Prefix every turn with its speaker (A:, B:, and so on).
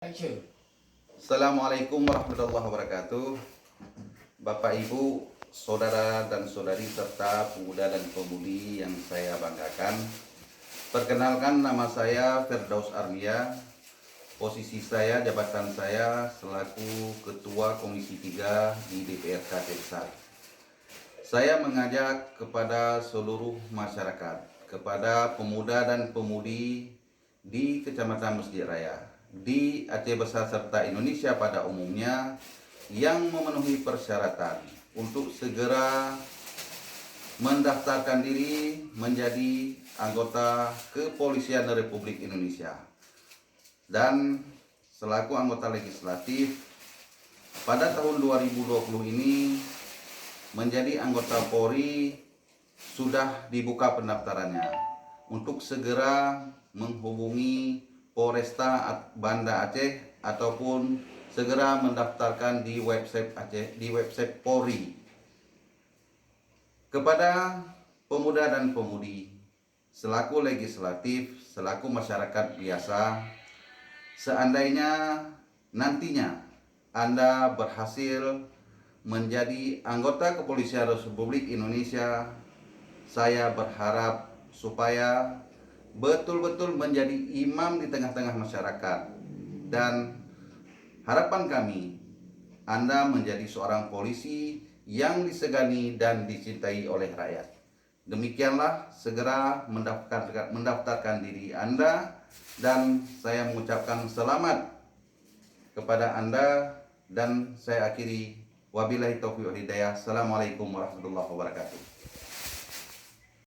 A: Action.
B: Assalamualaikum warahmatullahi wabarakatuh. Bapak, Ibu, saudara dan saudari serta pemuda dan pemudi yang saya banggakan. Perkenalkan, nama saya Firdaus Arlia. Posisi saya, jabatan saya selaku Ketua Komisi 3 di DPRK Desa. Saya mengajak kepada seluruh masyarakat, kepada pemuda dan pemudi di Kecamatan Masjid Raya, di Aceh Besar serta Indonesia pada umumnya yang memenuhi persyaratan untuk segera mendaftarkan diri menjadi anggota Kepolisian Republik Indonesia. Dan selaku anggota legislatif pada tahun 2020 ini menjadi anggota Polri sudah dibuka pendaftarannya untuk segera menghubungi Polresta Banda Aceh ataupun segera mendaftarkan di website Aceh, di website Polri. Kepada pemuda dan pemudi, selaku legislatif, selaku masyarakat biasa, seandainya nantinya Anda berhasil menjadi anggota Kepolisian Republik Indonesia, saya berharap supaya betul-betul menjadi imam di tengah-tengah masyarakat, dan harapan kami Anda menjadi seorang polisi yang disegani dan dicintai oleh rakyat. Demikianlah, segera mendaftarkan diri Anda, dan saya mengucapkan selamat kepada Anda, dan saya akhiri wabillahi taufiq wal hidayah. Assalamualaikum warahmatullahi wabarakatuh.